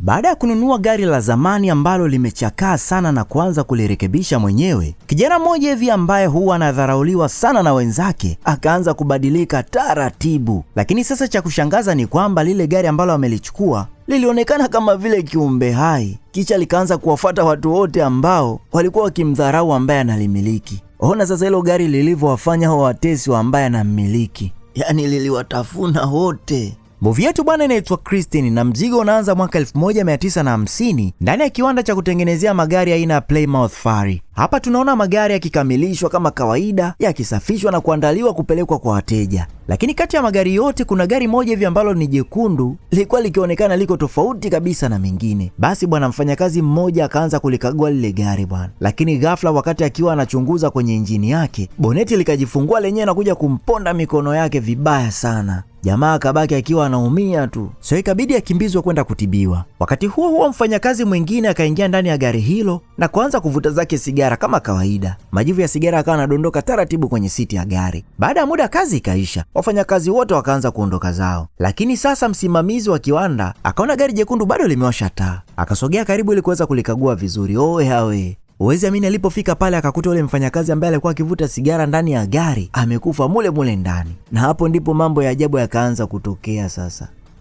Baada ya kununua gari la zamani ambalo limechakaa sana na kuanza kulirekebisha mwenyewe, kijana mmoja hivi ambaye huwa anadharauliwa sana na wenzake akaanza kubadilika taratibu. Lakini sasa cha kushangaza ni kwamba lile gari ambalo amelichukua lilionekana kama vile kiumbe hai, kisha likaanza kuwafuata watu wote ambao walikuwa wakimdharau ambaye analimiliki. Ona sasa hilo gari lilivyowafanya hao watesi wa ambaye anammiliki, yaani liliwatafuna wote. Movie yetu bwana inaitwa Christine na mzigo unaanza mwaka 1950 ndani ya kiwanda cha kutengenezea magari aina ya Plymouth Fury. Hapa tunaona magari yakikamilishwa kama kawaida, yakisafishwa na kuandaliwa kupelekwa kwa wateja. Lakini kati ya magari yote kuna gari moja hivi ambalo ni jekundu, lilikuwa likionekana liko tofauti kabisa na mengine. Basi bwana, mfanyakazi mmoja akaanza kulikagua lile gari bwana. Lakini ghafla wakati akiwa anachunguza kwenye injini yake, boneti likajifungua lenyewe na kuja kumponda mikono yake vibaya sana. Jamaa akabaki akiwa anaumia tu, so ikabidi akimbizwe kwenda kutibiwa. Wakati huo huo mfanyakazi mwingine akaingia ndani ya gari hilo na kuanza kuvuta zake sigara kama kawaida. Majivu ya sigara akawa anadondoka taratibu kwenye siti ya gari. Baada ya muda kazi ikaisha, wafanyakazi wote wakaanza kuondoka zao. Lakini sasa msimamizi wa kiwanda akaona gari jekundu bado limewasha taa. Akasogea karibu ili kuweza kulikagua vizuri. Owe uwezi amini, alipofika pale akakuta ule mfanyakazi ambaye alikuwa akivuta sigara ndani ya gari amekufa mule ndani. Na hapo ndipo mambo ya ajabu yakaanza kutokea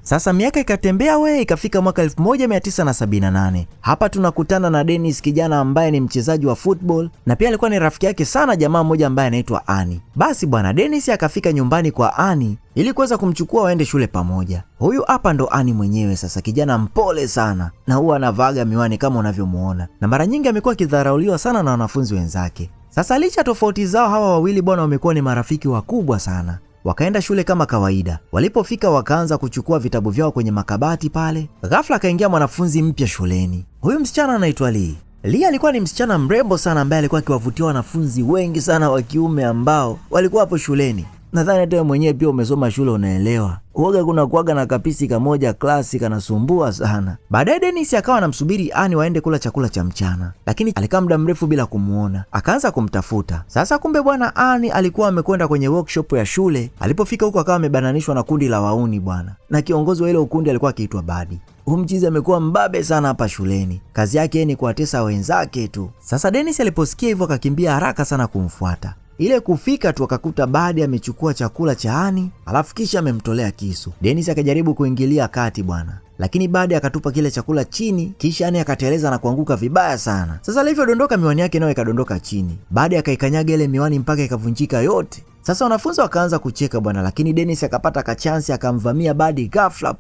Sasa miaka ikatembea ikafika mwaka 1978. Hapa tunakutana na Dennis, kijana ambaye ni mchezaji wa football na pia alikuwa ni rafiki yake sana jamaa mmoja ambaye anaitwa Annie. Basi bwana, Dennis akafika nyumbani kwa Annie ili kuweza kumchukua waende shule pamoja. Huyu hapa ndo Annie mwenyewe sasa, kijana mpole sana na huwa anavaga miwani kama unavyomuona, na mara nyingi amekuwa akidharauliwa sana na wanafunzi wenzake. Sasa licha tofauti zao, hawa wawili bwana wamekuwa ni marafiki wakubwa sana. Wakaenda shule kama kawaida. Walipofika wakaanza kuchukua vitabu vyao kwenye makabati pale. Ghafla akaingia mwanafunzi mpya shuleni. Huyu msichana anaitwa Lee. Lee alikuwa ni msichana mrembo sana ambaye alikuwa akiwavutia wanafunzi wengi sana wa kiume ambao walikuwa hapo shuleni. Nadhani hata wewe mwenyewe pia umesoma shule unaelewa. Uoga kuna kuaga na kapisi kamoja klasi kanasumbua sana. Baadaye Dennis akawa anamsubiri Annie waende kula chakula cha mchana, lakini alikaa muda mrefu bila kumuona. Akaanza kumtafuta. Sasa kumbe bwana, Annie alikuwa amekwenda kwenye workshop ya shule. Alipofika huko akawa amebananishwa na kundi la wauni bwana, na kiongozi wa ile kundi alikuwa akiitwa Buddy. Huyu mchizi amekuwa mbabe sana hapa shuleni. Kazi yake ni kuwatesa wenzake tu. Sasa Dennis aliposikia hivyo akakimbia haraka sana kumfuata. Ile kufika tu akakuta Buddy amechukua chakula cha Annie, alafu kisha amemtolea kisu. Dennis akajaribu kuingilia kati bwana, lakini Buddy akatupa kile chakula chini, kisha Annie akateleza na kuanguka vibaya sana. Sasa alivyodondoka miwani yake nayo ikadondoka chini. Buddy akaikanyaga ile miwani mpaka ikavunjika yote. Sasa wanafunzi wakaanza kucheka bwana, lakini Dennis akapata kachansi akamvamia Buddy ghafla,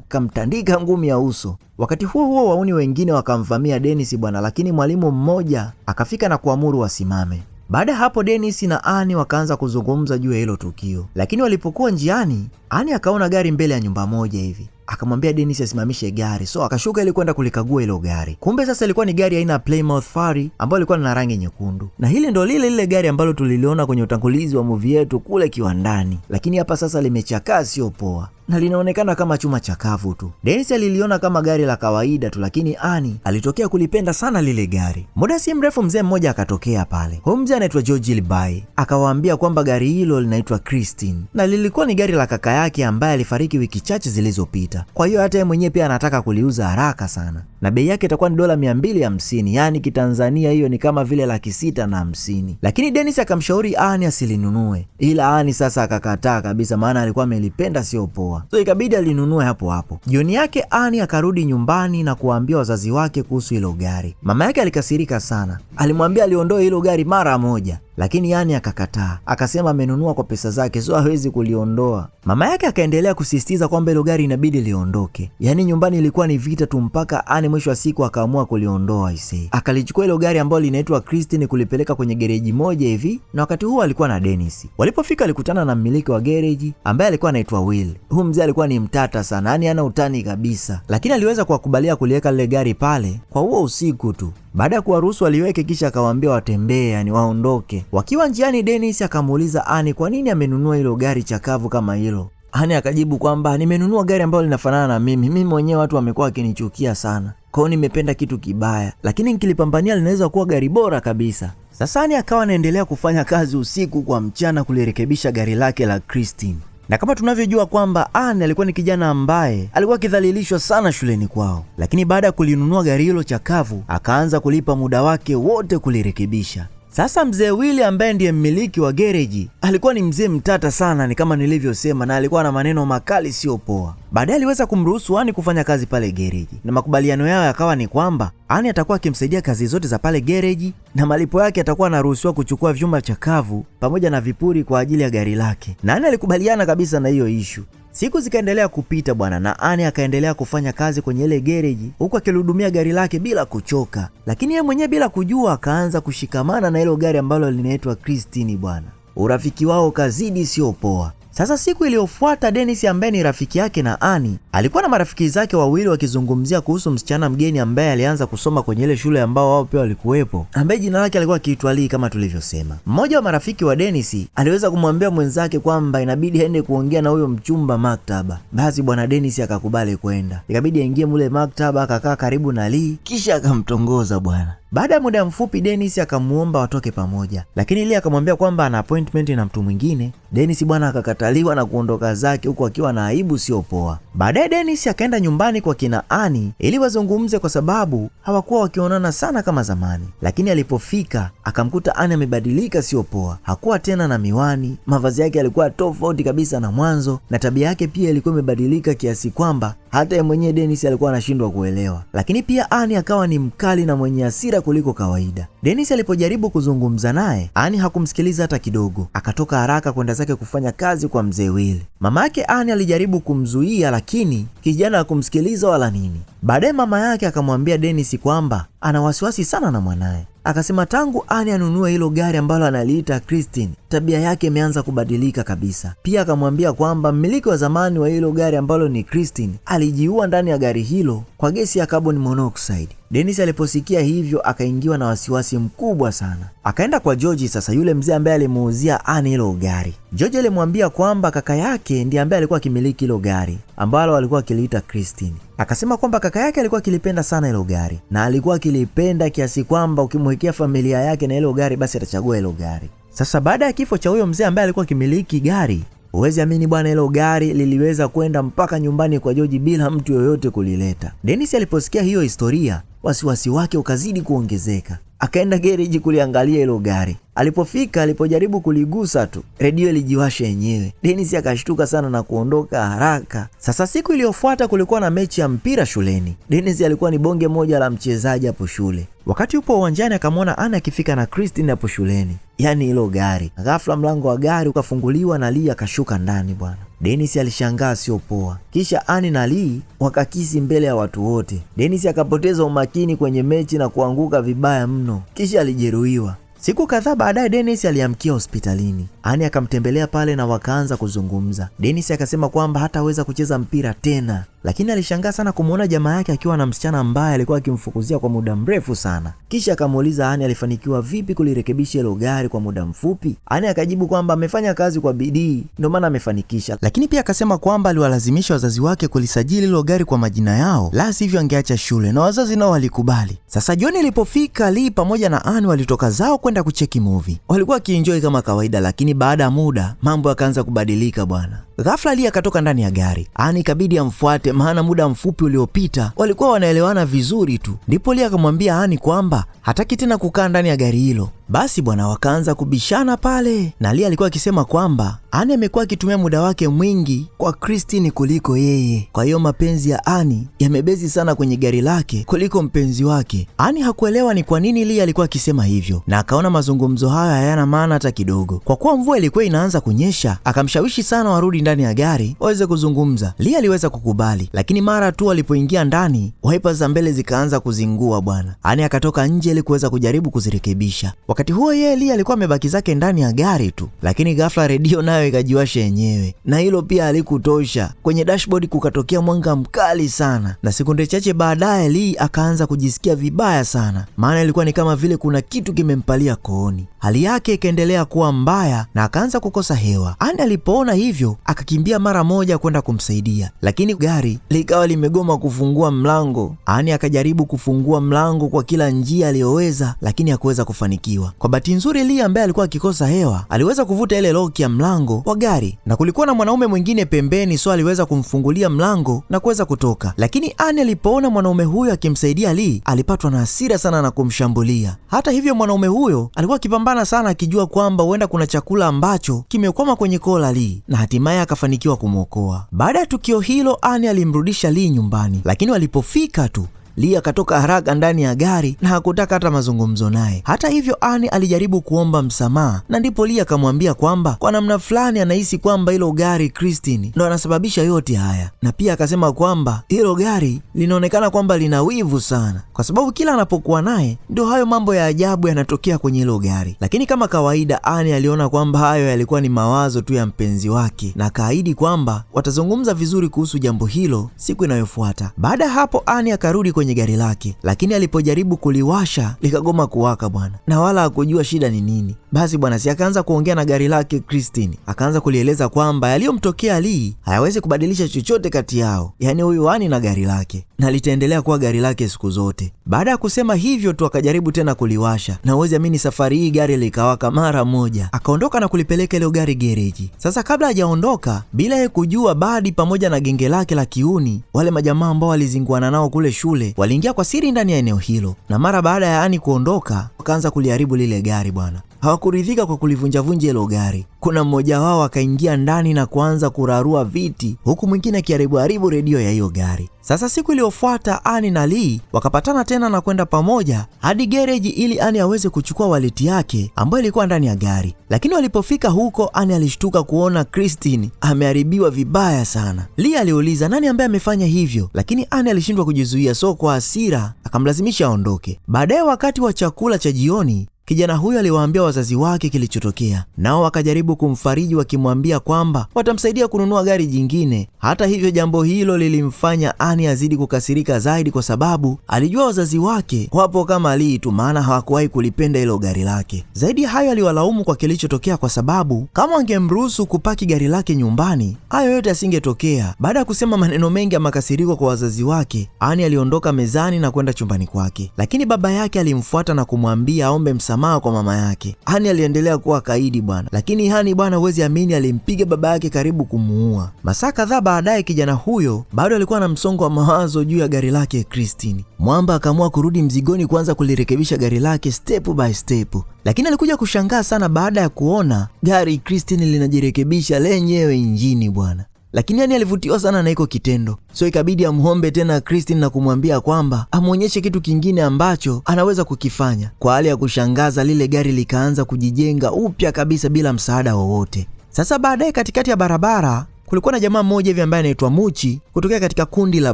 kamtandika ngumi ya uso. Wakati huo huo wauni wengine wakamvamia Dennis bwana, lakini mwalimu mmoja akafika na kuamuru wasimame. Baada hapo Dennis na Annie wakaanza kuzungumza juu ya hilo tukio. Lakini walipokuwa njiani, Annie akaona gari mbele ya nyumba moja hivi. Akamwambia Dennis asimamishe gari, so akashuka ili kwenda kulikagua hilo gari. Kumbe sasa ilikuwa ni gari aina ya Plymouth Fury ambayo ilikuwa na rangi nyekundu. Na hili ndo lile gari ambalo tuliliona kwenye utangulizi wa movie yetu kule kiwandani. Lakini hapa sasa limechakaa sio poa, na linaonekana kama chuma chakavu tu. Dennis aliliona kama gari la kawaida tu, lakini Annie alitokea kulipenda sana lile gari. Muda si mrefu mzee mmoja akatokea pale. Huyu mzee anaitwa George Libai. Akawaambia kwamba gari hilo linaitwa Christine na lilikuwa ni gari la kaka yake ambaye alifariki wiki chache zilizopita. Kwa hiyo hata yeye mwenyewe pia anataka kuliuza haraka sana, na bei yake itakuwa ni $250, yani kitanzania hiyo ni kama vile $650. Lakini Dennis akamshauri Annie asilinunue, ila Annie sasa akakataa kabisa, maana alikuwa amelipenda sio poa. So ikabidi alinunue hapo hapo. Jioni yake Annie akarudi nyumbani na kuwaambia wazazi wake kuhusu hilo gari. Mama yake alikasirika sana. Alimwambia aliondoe hilo gari mara moja, lakini Annie akakataa. Akasema amenunua kwa pesa zake, so hawezi kuliondoa. Mama yake akaendelea kusisitiza kwamba hilo gari inabidi liondoke. Yaani nyumbani ilikuwa ni vita tu, mpaka Annie mwisho wa siku akaamua kuliondoa isee. Akalichukua hilo gari ambalo linaitwa Christine kulipeleka kwenye gereji moja hivi, na wakati huo alikuwa na Dennis. Walipofika alikutana na mmiliki wa gereji ambaye alikuwa anaitwa Will. Huyu mzee alikuwa ni mtata sana, yani hana utani kabisa. Lakini aliweza kuwakubalia kuliweka lile gari pale kwa huo usiku tu. Baada ya kuwaruhusu waliweke, kisha akawaambia watembee, yani waondoke. Wakiwa njiani, Dennis akamuuliza Annie kwa nini amenunua hilo gari chakavu kama hilo. Annie akajibu kwamba nimenunua gari ambalo linafanana na mimi mwenyewe, watu wamekuwa wakinichukia sana, kwa hiyo nimependa kitu kibaya, lakini nikilipambania linaweza kuwa gari bora kabisa. Sasa Annie akawa anaendelea kufanya kazi usiku kwa mchana kulirekebisha gari lake la Christine. Na kama tunavyojua kwamba Anne alikuwa ni kijana ambaye alikuwa akidhalilishwa sana shuleni kwao, lakini baada ya kulinunua gari hilo chakavu akaanza kulipa muda wake wote kulirekebisha. Sasa mzee Willy ambaye ndiye mmiliki wa gereji alikuwa ni mzee mtata sana, ni kama nilivyosema, na alikuwa na maneno makali sio poa. Baadaye aliweza kumruhusu Anne kufanya kazi pale gereji, na makubaliano yao yakawa ni kwamba Anne atakuwa akimsaidia kazi zote za pale gereji, na malipo yake atakuwa anaruhusiwa kuchukua vyuma chakavu pamoja na vipuri kwa ajili ya gari lake. Na Anne alikubaliana kabisa na hiyo issue. Siku zikaendelea kupita bwana, na Anne akaendelea kufanya kazi kwenye ile gereji huku akilihudumia gari lake bila kuchoka, lakini yeye mwenyewe bila kujua akaanza kushikamana na ile gari ambalo linaitwa Christine bwana. Urafiki wao kazidi sio poa. Sasa siku iliyofuata Dennis ambaye ni rafiki yake na Anne alikuwa na marafiki zake wawili wakizungumzia kuhusu msichana mgeni ambaye alianza kusoma kwenye ile shule ambao wao pia walikuwepo, ambaye jina lake alikuwa akiitwa Lee kama tulivyosema. Mmoja wa marafiki wa Dennis aliweza kumwambia mwenzake kwamba inabidi aende kuongea na huyo mchumba maktaba. Basi bwana Dennis akakubali kwenda. Ikabidi aingie mule maktaba, akakaa karibu na Lee kisha akamtongoza bwana. Baada ya muda mfupi Dennis akamuomba watoke pamoja, lakini Lee akamwambia kwamba ana appointment na mtu mwingine. Dennis bwana akakataliwa na kuondoka zake huku akiwa na aibu sio poa. Baadaye Dennis akaenda nyumbani kwa kina Anne ili wazungumze kwa sababu hawakuwa wakionana sana kama zamani. Lakini alipofika akamkuta Anne amebadilika sio poa. Hakuwa tena na miwani, mavazi yake yalikuwa tofauti kabisa na mwanzo, na tabia yake pia ilikuwa imebadilika kiasi kwamba hata yeye mwenyewe Dennis alikuwa anashindwa kuelewa. Lakini pia Anne akawa ni mkali na mwenye hasira kuliko kawaida. Dennis alipojaribu kuzungumza naye, Anne hakumsikiliza hata kidogo. Akatoka haraka kwenda zake kufanya kazi kwa mzee Willy. Mama yake Anne alijaribu kumzuia, lakini kijana hakumsikiliza wala nini. Baadaye mama yake akamwambia Dennis kwamba ana wasiwasi sana na mwanae. Akasema tangu Anne anunue hilo gari ambalo analiita Christine, tabia yake imeanza kubadilika kabisa. Pia akamwambia kwamba mmiliki wa zamani wa hilo gari ambalo ni Christine alijiua ndani ya gari hilo kwa gesi ya carbon monoxide. Dennis aliposikia hivyo akaingiwa na wasiwasi mkubwa sana. Akaenda kwa George, sasa yule mzee ambaye alimuuzia Anne hilo gari. George alimwambia kwamba kaka yake ndiye ambaye alikuwa akimiliki hilo gari ambalo alikuwa akiliita Christine. Akasema kwamba kaka yake alikuwa akilipenda sana hilo gari, na alikuwa akilipenda kiasi kwamba ukimwekea familia yake na hilo gari basi atachagua hilo gari. Sasa baada ya kifo cha huyo mzee ambaye alikuwa akimiliki gari, huwezi amini bwana, hilo gari liliweza kwenda mpaka nyumbani kwa George bila mtu yoyote kulileta. Dennis aliposikia hiyo historia, wasiwasi wake ukazidi kuongezeka. Akaenda gereji kuliangalia hilo gari. Alipofika, alipojaribu kuligusa tu, redio ilijiwasha yenyewe. Dennis akashtuka sana na kuondoka haraka. Sasa siku iliyofuata kulikuwa na mechi ya mpira shuleni. Dennis alikuwa ni bonge moja la mchezaji hapo shule. Wakati upo uwanjani akamwona Anne akifika na Christine hapo shuleni, yaani hilo gari. Ghafla mlango wa gari ukafunguliwa na Lee akashuka ndani bwana. Dennis alishangaa sio poa. Kisha Anne na Lee wakakisi mbele ya watu wote. Dennis akapoteza umakini kwenye mechi na kuanguka vibaya mno. Kisha alijeruhiwa. Siku kadhaa baadaye Dennis aliamkia hospitalini. Anne akamtembelea pale na wakaanza kuzungumza. Dennis akasema kwamba hataweza kucheza mpira tena, lakini alishangaa sana kumuona jamaa yake akiwa na msichana ambaye alikuwa akimfukuzia kwa muda mrefu sana. Kisha akamuuliza Anne alifanikiwa vipi kulirekebisha hilo gari kwa muda mfupi. Anne akajibu kwamba amefanya kazi kwa bidii ndio maana amefanikisha, lakini pia akasema kwamba aliwalazimisha wazazi wake kulisajili hilo gari kwa majina yao, la sivyo angeacha shule, na wazazi nao walikubali. Sasa jioni ilipofika, Lee pamoja na Anne walitoka zao kwenda kucheki movie. Walikuwa kienjoy kama kawaida, lakini baada ya muda mambo yakaanza kubadilika bwana. Ghafla Lee akatoka ndani ya gari. Anne ikabidi amfuate, maana muda mfupi uliopita walikuwa wanaelewana vizuri tu. Ndipo Lee akamwambia Anne kwamba hataki tena kukaa ndani ya gari hilo. Basi bwana wakaanza kubishana pale, na Lee alikuwa akisema kwamba Anne amekuwa akitumia muda wake mwingi kwa Christine kuliko yeye. Kwa hiyo mapenzi ya Anne yamebezi sana kwenye gari lake kuliko mpenzi wake. Anne hakuelewa ni kwa nini Lee alikuwa akisema hivyo, na akaona mazungumzo hayo hayana maana hata kidogo. Kwa kuwa mvua ilikuwa inaanza kunyesha, akamshawishi sana warudi ndani ya gari waweze kuzungumza. Lee aliweza kukubali, lakini mara tu alipoingia ndani, wiper za mbele zikaanza kuzingua bwana. Anne akatoka nje ili kuweza kujaribu kuzirekebisha. Wakati huo yeye Lee alikuwa amebaki zake ndani ya gari tu, lakini ghafla redio nayo ikajiwasha yenyewe, na hilo pia halikutosha. Kwenye dashboard kukatokea mwanga mkali sana, na sekunde chache baadaye Lee akaanza kujisikia vibaya sana, maana ilikuwa ni kama vile kuna kitu kimempalia kooni. Hali yake ikaendelea kuwa mbaya na akaanza kukosa hewa. Anne alipoona hivyo akakimbia mara moja kwenda kumsaidia, lakini gari likawa limegoma kufungua mlango. Anne akajaribu kufungua mlango kwa kila njia aliyoweza, lakini hakuweza kufanikiwa. kufanikiwa. Kwa bahati nzuri, Lee ambaye alikuwa akikosa hewa aliweza kuvuta ile lock ya mlango wa gari, na kulikuwa na mwanaume mwingine pembeni, so aliweza kumfungulia mlango na kuweza kutoka. Lakini Annie alipoona mwanaume huyo akimsaidia Lee, alipatwa na hasira sana na kumshambulia. Hata hivyo, mwanaume huyo alikuwa akipambana sana, akijua kwamba huenda kuna chakula ambacho kimekwama kwenye koo la Lee, na hatimaye akafanikiwa kumwokoa. Baada ya tukio hilo, Annie alimrudisha Lee nyumbani, lakini walipofika tu Lee akatoka haraka ndani ya gari na hakutaka hata mazungumzo naye. Hata hivyo, Annie alijaribu kuomba msamaha, na ndipo Lee akamwambia kwamba kwa namna fulani anahisi kwamba hilo gari Christine ndo anasababisha yote haya, na pia akasema kwamba hilo gari linaonekana kwamba lina wivu sana, kwa sababu kila anapokuwa naye ndio hayo mambo ya ajabu yanatokea kwenye hilo gari. Lakini kama kawaida, Annie aliona kwamba hayo yalikuwa ni mawazo tu ya mpenzi wake, na akaahidi kwamba watazungumza vizuri kuhusu jambo hilo siku inayofuata. Baada ya hapo, Annie akarudi kwenye gari lake, lakini alipojaribu kuliwasha likagoma kuwaka bwana, na wala hakujua shida ni nini. Basi bwana, si akaanza kuongea na gari lake Christine, akaanza kulieleza kwamba yaliyomtokea Lee hayawezi kubadilisha chochote kati yao, yaani huyu Annie na gari lake, na litaendelea kuwa gari lake siku zote. Baada ya kusema hivyo tu, akajaribu tena kuliwasha, na uwezi amini, safari hii gari likawaka mara moja. Akaondoka na kulipeleka ile gari gereji. Sasa kabla hajaondoka, bila yeye kujua, Badi pamoja na genge lake la kiuni, wale majamaa ambao walizinguana nao kule shule, waliingia kwa siri ndani ya eneo hilo, na mara baada ya Annie kuondoka, wakaanza kuliharibu lile gari bwana. Hawakuridhika kwa kulivunjavunja hilo gari. Kuna mmoja wao akaingia ndani na kuanza kurarua viti, huku mwingine akiharibu redio ya hiyo gari. Sasa siku iliyofuata, Annie na Lee wakapatana tena na kwenda pamoja hadi gereji ili Annie aweze kuchukua waleti yake ambayo ilikuwa ndani ya gari. Lakini walipofika huko, Annie alishtuka kuona Christine ameharibiwa vibaya sana. Lee aliuliza nani ambaye amefanya hivyo, lakini Annie alishindwa kujizuia, so kwa hasira akamlazimisha aondoke. Baadaye, wakati wa chakula cha jioni, kijana huyo aliwaambia wazazi wake kilichotokea, nao wakajaribu kumfariji wakimwambia kwamba watamsaidia kununua gari jingine. Hata hivyo, jambo hilo lilimfanya Annie azidi kukasirika zaidi, kwa sababu alijua wazazi wake wapo kama Lee tu, maana hawakuwahi kulipenda hilo gari lake. Zaidi ya hayo, aliwalaumu kwa kilichotokea, kwa sababu kama wangemruhusu kupaki gari lake nyumbani, hayo yote yasingetokea. Baada ya kusema maneno mengi ya makasiriko kwa wazazi wake, Annie aliondoka mezani na kwenda chumbani kwake, lakini baba yake alimfuata na kumwambia aombe msamaha kwa mama yake. Annie aliendelea kuwa kaidi bwana, lakini Annie bwana, huwezi amini, alimpiga baba yake karibu kumuua. Masaa kadhaa baadaye, kijana huyo bado alikuwa na msongo wa mawazo juu ya gari lake Christine. Mwamba akaamua kurudi mzigoni kuanza kulirekebisha gari lake step by step, lakini alikuja kushangaa sana baada ya kuona gari Christine linajirekebisha lenyewe injini bwana. Lakini Annie alivutiwa sana na hiko kitendo, so ikabidi amuombe tena Christine na kumwambia kwamba amuonyeshe kitu kingine ambacho anaweza kukifanya. Kwa hali ya kushangaza, lile gari likaanza kujijenga upya kabisa bila msaada wowote. Sasa baadaye, katikati ya barabara, kulikuwa na jamaa mmoja hivi ambaye anaitwa Muchi kutokea katika kundi la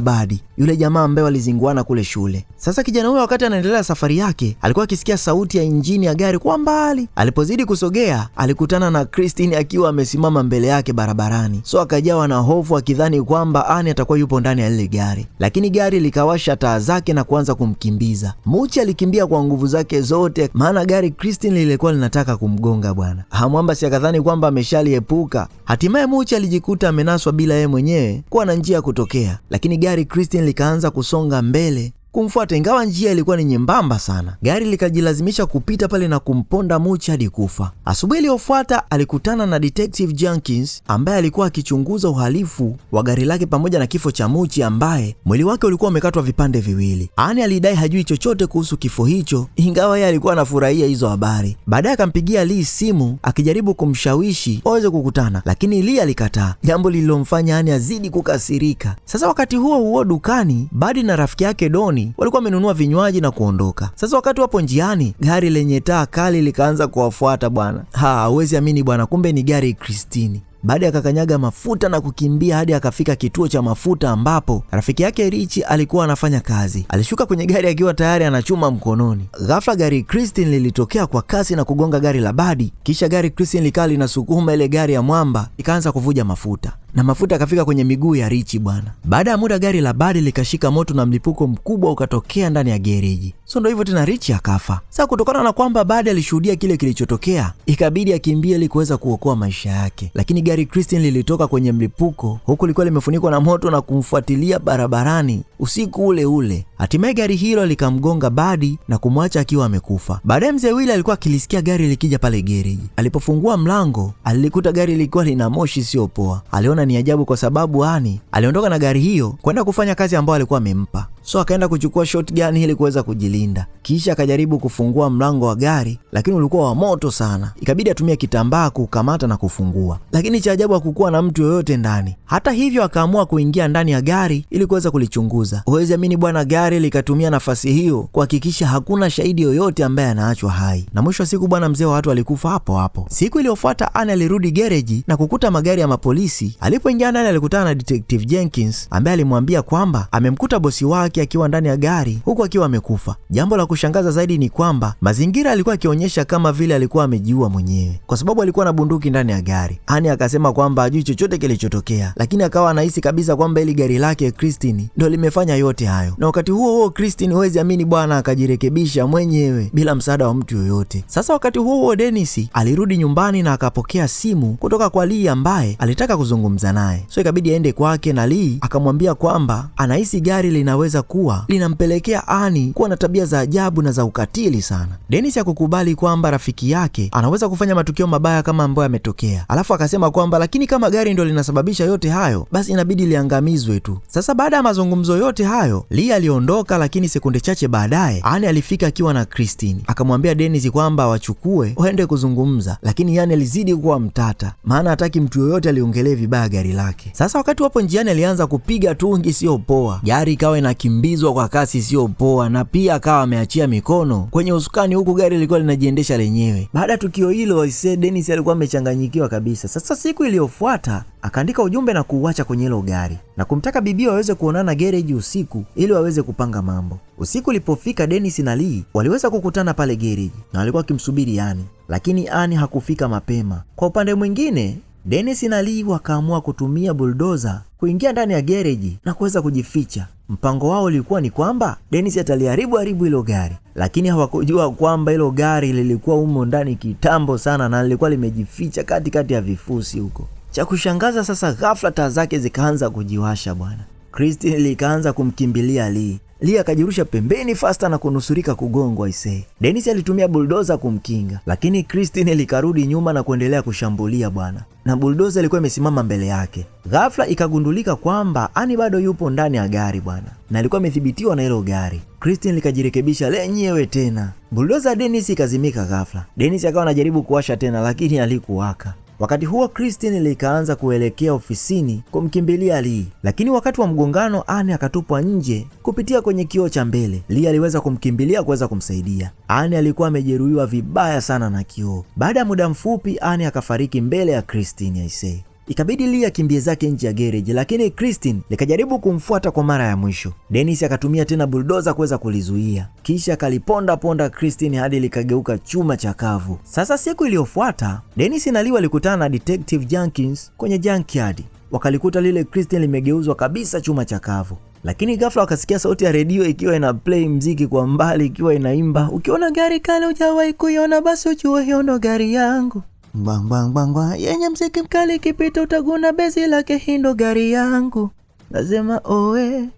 Badi, yule jamaa ambaye walizinguana kule shule. Sasa kijana huyo wakati anaendelea safari yake, alikuwa akisikia sauti ya injini ya gari kwa mbali. Alipozidi kusogea, alikutana na Christine akiwa amesimama mbele yake barabarani, so akajawa na hofu akidhani kwamba Annie atakuwa yupo ndani ya lile gari, lakini gari likawasha taa zake na kuanza kumkimbiza. Muchi alikimbia kwa nguvu zake zote, maana gari Christine lilikuwa linataka kumgonga bwana. Mwamba si akadhani kwamba ameshaliepuka. Hatimaye Muchi alijikuta amenaswa bila yeye mwenyewe kuwa na njia ya kutokea, lakini gari Christine likaanza kusonga mbele kumfuata, ingawa njia ilikuwa ni nyembamba sana. Gari likajilazimisha kupita pale na kumponda Muchi hadi kufa. Asubuhi iliyofuata alikutana na Detective Jenkins ambaye alikuwa akichunguza uhalifu wa gari lake pamoja na kifo cha Muchi ambaye mwili wake ulikuwa umekatwa vipande viwili. Annie alidai hajui chochote kuhusu kifo hicho, ingawa yeye alikuwa anafurahia hizo habari. Baadaye akampigia Lee simu akijaribu kumshawishi waweze kukutana, lakini Lee alikataa, jambo lililomfanya Annie azidi kukasirika. Sasa wakati huo dukani, Badi na rafiki yake Doni walikuwa wamenunua vinywaji na kuondoka. Sasa wakati wapo njiani, gari lenye taa kali likaanza kuwafuata bwana. Huwezi amini bwana, kumbe ni gari Christine. Baada ya kakanyaga mafuta na kukimbia hadi akafika kituo cha mafuta ambapo rafiki yake Richie alikuwa anafanya kazi. Alishuka kwenye gari akiwa tayari anachuma mkononi. Ghafla gari Christine lilitokea kwa kasi na kugonga gari la Badi, kisha gari Christine likawa linasukuma ile gari ya Mwamba, ikaanza kuvuja mafuta na mafuta akafika kwenye miguu ya Richie bwana. Baada ya muda gari la Badi likashika moto na mlipuko mkubwa ukatokea ndani ya gereji. So ndio hivyo tena, Richie akafa. Sasa kutokana na kwamba Badi alishuhudia kile kilichotokea, ikabidi akimbie ili kuweza kuokoa maisha yake. Lakini gari Christine lilitoka kwenye mlipuko huku lilikuwa limefunikwa na moto na kumfuatilia barabarani usiku ule ule. Hatimaye gari hilo likamgonga Buddy na kumwacha akiwa amekufa. Baadaye mzee Willy alikuwa akilisikia gari likija pale gereji. Alipofungua mlango, alikuta gari lilikuwa lina moshi sio poa. Aliona ni ajabu kwa sababu Annie aliondoka na gari hiyo kwenda kufanya kazi ambayo alikuwa amempa. So akaenda kuchukua shotgun ili kuweza kujilinda. Kisha akajaribu kufungua mlango wa gari, lakini ulikuwa wa moto sana. Ikabidi atumie kitambaa kukamata na kufungua. Lakini cha ajabu hakukuwa na mtu yoyote ndani. Hata hivyo akaamua kuingia ndani ya gari ili kuweza kulichunguza. Huwezi amini bwana, gari likatumia nafasi hiyo kuhakikisha hakuna shahidi yoyote ambaye anaachwa hai. Na mwisho wa siku bwana, mzee wa watu alikufa hapo hapo. Siku iliyofuata Annie alirudi gereji na kukuta magari ya mapolisi. Alipoingia ndani alikutana na Detective Jenkins ambaye alimwambia kwamba amemkuta bosi wake akiwa ndani ya gari huku akiwa amekufa. Jambo la kushangaza zaidi ni kwamba mazingira alikuwa akionyesha kama vile alikuwa amejiua mwenyewe, kwa sababu alikuwa na bunduki ndani ya gari. Annie akasema kwamba hajui chochote kilichotokea, lakini akawa anahisi kabisa kwamba ile gari lake Christine ndio limefanya yote hayo. Na wakati huo huo Christine, huwezi amini bwana, akajirekebisha mwenyewe bila msaada wa mtu yoyote. Sasa wakati huo huo Dennis alirudi nyumbani na akapokea simu kutoka kwa Lee ambaye alitaka kuzungumza naye. So ikabidi aende kwake na Lee akamwambia kwamba anahisi gari linaweza kuwa linampelekea Annie kuwa na tabia za ajabu na za ukatili sana. Dennis hakukubali kwamba rafiki yake anaweza kufanya matukio mabaya kama ambayo yametokea. Alafu akasema kwamba lakini kama gari ndio linasababisha yote hayo, basi inabidi liangamizwe tu. Sasa baada ya mazungumzo yote hayo, Lee aliondoka, lakini sekunde chache baadaye Annie alifika akiwa na Christine. Akamwambia Dennis kwamba wachukue waende kuzungumza, lakini Annie alizidi kuwa mtata, maana hataki mtu yoyote aliongelee vibaya gari lake. Sasa wakati wapo njiani alianza kupiga tungi sio poa. Gari ikawa inakimbizwa kwa kasi sio poa, na pia akawa ameachia mikono kwenye usukani huku gari lilikuwa linajiendesha lenyewe. Baada ya tukio hilo, Dennis alikuwa amechanganyikiwa kabisa. Sasa siku iliyofuata akaandika ujumbe na kuuacha kwenye hilo gari na kumtaka bibi waweze kuonana gereji usiku ili waweze kupanga mambo. Usiku ulipofika, Dennis na Lee waliweza kukutana pale gereji na walikuwa wakimsubiri Annie, lakini Annie hakufika mapema. Kwa upande mwingine, Dennis na Lee wakaamua kutumia bulldozer kuingia ndani ya gereji na kuweza kujificha. Mpango wao ulikuwa ni kwamba Dennis ataliharibu hilo gari, lakini hawakujua kwamba hilo gari lilikuwa humo ndani kitambo sana na lilikuwa limejificha katikati ya vifusi huko. Cha kushangaza sasa, ghafla taa zake zikaanza kujiwasha bwana. Christine likaanza kumkimbilia Lee. Lee akajirusha pembeni fasta na kunusurika kugongwa isee. Dennis alitumia bulldozer kumkinga, lakini Christine likarudi nyuma na kuendelea kushambulia bwana. Na bulldozer ilikuwa imesimama mbele yake. Ghafla ikagundulika kwamba Annie bado yupo ndani ya gari bwana, na alikuwa amethibitiwa na hilo gari. Christine likajirekebisha lenyewe tena. Bulldozer Dennis ikazimika ghafla. Dennis akawa anajaribu kuwasha tena, lakini halikuwaka. Wakati huo Christine likaanza kuelekea ofisini kumkimbilia Lee, lakini wakati wa mgongano Annie akatupwa nje kupitia kwenye kioo cha mbele. Lee aliweza kumkimbilia kuweza kumsaidia. Annie alikuwa amejeruhiwa vibaya sana na kioo. Baada ya muda mfupi Annie akafariki mbele ya Christine aisee. Ikabidi Lee akimbie zake nje ya garage, lakini Christine likajaribu kumfuata kwa mara ya mwisho. Dennis akatumia tena bulldozer kuweza kulizuia, kisha kaliponda Christine hadi likageuka chuma chakavu. Sasa siku iliyofuata Dennis na Lee walikutana na Detective Jenkins kwenye junkyard. Wakalikuta lile Christine limegeuzwa kabisa chuma chakavu. Lakini ghafla wakasikia sauti ya redio ikiwa ina play mziki kwa mbali ikiwa inaimba, ukiona gari kale hujawahi kuiona basi ujue hiyo ndo gari yangu. Bang bang bang bang, yenye mziki mkali kipita utaguna bezi lake, hindo gari yangu. Nasema oe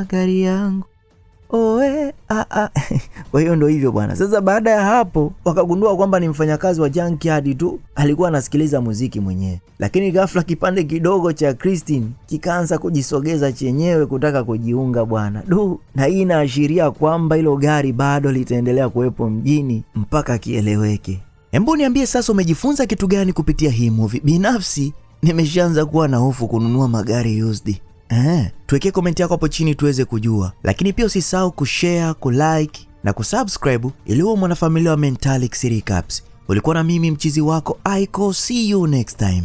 gari yangu. Oe Kwa hiyo ndo hivyo bwana. Sasa baada ya hapo wakagundua kwamba ni mfanyakazi wa junkyard tu alikuwa anasikiliza muziki mwenyewe. Lakini ghafla kipande kidogo cha Christine kikaanza kujisogeza chenyewe kutaka kujiunga bwana. Na hii inaashiria kwamba hilo gari bado litaendelea kuwepo mjini mpaka kieleweke. Hebu niambie sasa, umejifunza kitu gani kupitia hii movie? Binafsi nimeshaanza kuwa na hofu kununua magari used. Tuwekee komenti yako hapo chini tuweze kujua. Lakini pia usisahau kushare, kulike na kusubscribe ili uwe mwanafamilia wa Mentalics Recaps. Ulikuwa na mimi mchizi wako Aiko. See you next time.